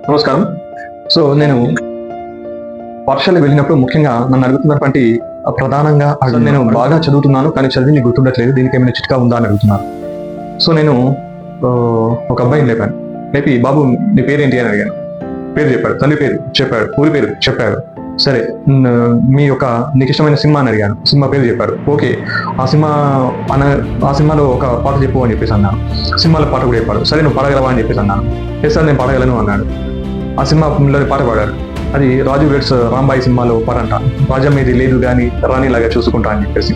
నమస్కారం. సో నేను పాఠశాలకు వెళ్ళినప్పుడు ముఖ్యంగా నన్ను అడుగుతున్నటువంటి ప్రధానంగా నేను బాగా చదువుతున్నాను కానీ చదివి గుర్తుండట్లేదు, దీనికి ఏమైనా చిట్కా ఉందా అని అడుగుతున్నాను. సో నేను ఒక అబ్బాయిని లేపాను. లేపి బాబు నీ పేరేంటి అని అడిగాను. పేరు చెప్పాడు, తల్లి పేరు చెప్పాడు, ఊరి పేరు చెప్పాడు. సరే మీ యొక్క నీకు ఇష్టమైన సినిమా అని అడిగాను. సినిమా పేరు చెప్పాడు. ఓకే, ఆ సినిమాలో ఒక పాట చెప్పు అని చెప్పేసి అన్నాను. సినిమాలో పాట కూడా చెప్పాడు. సరే నువ్వు పాడగలవా అని చెప్పేసి అన్నాను. ఏ సార్ నేను పాడగలను అన్నాడు. ఆ సినిమాలో పాట పాడాడు. అది రాజు వెడ్స్ రాంబాయి సినిమాలో పాట అంట. రాజా మీది లేదు కానీ రాణిలాగా చూసుకుంటా అని చెప్పేసి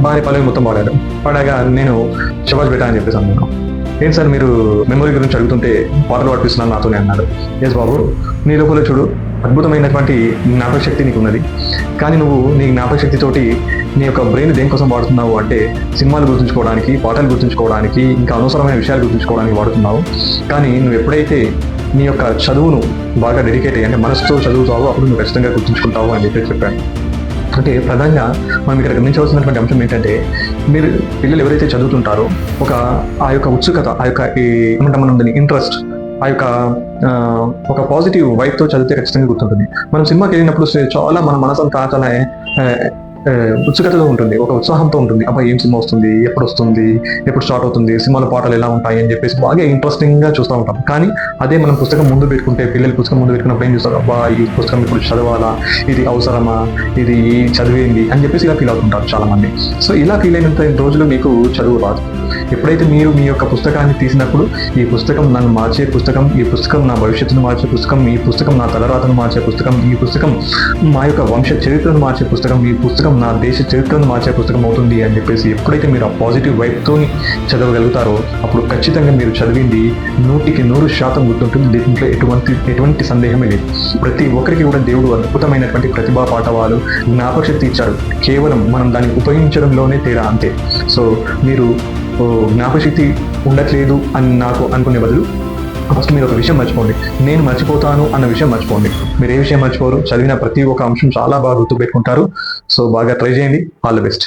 భార్య పల్లవి మొత్తం పాడాడు. పాడాగా నేను శబాజ్ బేటా అని చెప్పేసి అన్నాను. ఏంటి సార్ మీరు మెమొరీ గురించి అడుగుతుంటే పాటలు పాడిపిస్తున్నాను నాతోనే అన్నాడు. ఎస్ బాబు, నీ లోపల చూడు అద్భుతమైనటువంటి జ్ఞాపక శక్తి నీకు ఉన్నది, కానీ నువ్వు నీ జ్ఞాపక శక్తితోటి నీ యొక్క బ్రెయిన్ దేనికోసం వాడుతున్నావు అంటే సినిమాలు గుర్తుంచుకోవడానికి, పాటలు గుర్తుంచుకోవడానికి, ఇంకా అనవసరమైన విషయాలు గుర్తుంచుకోవడానికి వాడుతున్నావు. కానీ నువ్వు ఎప్పుడైతే నీ యొక్క చదువును బాగా డెడికేట్ అయ్యి అంటే మనసుతో చదువుతావో అప్పుడు నువ్వు ఖచ్చితంగా గుర్తుంచుకుంటావు అని చెప్పాను. అంటే ప్రధానంగా మనం ఇక్కడ గమనించవలసినటువంటి అంశం ఏంటంటే, మీరు పిల్లలు ఎవరైతే చదువుతుంటారో ఆ యొక్క ఉత్సుకత, ఆ యొక్క ఏమంటాం మనం దాని ఇంట్రెస్ట్, ఆ యొక్క ఒక పాజిటివ్ వైబ్తో చదివితే ఖచ్చితంగా గుర్తుంటుంది. మనం సినిమాకి వెళ్ళినప్పుడు చాలా మన మనసంతా చాలా ఉత్సుకతతో ఉంటుంది, ఒక ఉత్సాహంతో ఉంటుంది. అబ్బాయి ఏం సినిమా వస్తుంది, ఎప్పుడు వస్తుంది, ఎప్పుడు స్టార్ట్ అవుతుంది, సినిమాలో పాటలు ఎలా ఉంటాయి అని చెప్పేసి బాగా ఇంట్రెస్టింగ్గా చూస్తూ ఉంటాం. కానీ అదే మనం పుస్తకం ముందు పెట్టుకుంటే, పిల్లలు పుస్తకం ముందు పెట్టుకున్నప్పుడు ఏం చూస్తారు, అబ్బా ఈ పుస్తకం ఇప్పుడు చదవాలా, ఇది అవసరమా, ఇది చదివేంది అని చెప్పేసి ఇలా ఫీల్ అవుతుంటారు చాలా మంది. సో ఇలా ఫీల్ అయినంత రోజులు మీకు చదువు రాదు. ఎప్పుడైతే మీరు మీ యొక్క పుస్తకాన్ని తీసినప్పుడు ఈ పుస్తకం నన్ను మార్చే పుస్తకం, ఈ పుస్తకం నా భవిష్యత్తును మార్చే పుస్తకం, ఈ పుస్తకం నా తలరాతను మార్చే పుస్తకం, ఈ పుస్తకం మా యొక్క వంశ చరిత్రను మార్చే పుస్తకం, ఈ పుస్తకం నా దేశ చరిత్రను మార్చే పుస్తకం అవుతుంది అని చెప్పేసి ఎప్పుడైతే మీరు ఆ పాజిటివ్ వైబ్తో చదవగలుగుతారో అప్పుడు ఖచ్చితంగా మీరు చదివింది 100% గుర్తుంటుంది. దీంట్లో ఎటువంటి సందేహమే లేదు. ప్రతి ఒక్కరికి కూడా దేవుడు అద్భుతమైనటువంటి ప్రతిభా పాఠవాలు, జ్ఞాపక శక్తి ఇచ్చారు. కేవలం మనం దాన్ని ఉపయోగించడంలోనే తేడా, అంతే. సో మీరు జ్ఞాపకశక్తి ఉండట్లేదు అని నాకు అనుకునే బదులు ఫస్ట్ మీరు ఒక విషయం మర్చిపోండి, నేను మర్చిపోతాను అన్న విషయం మర్చిపోండి. మీరు ఏ విషయం మర్చిపోరు, చదివిన ప్రతి ఒక్క అంశం చాలా బాగా గుర్తుపెట్టుకుంటారు. సో బాగా ట్రై చేయండి. All the best.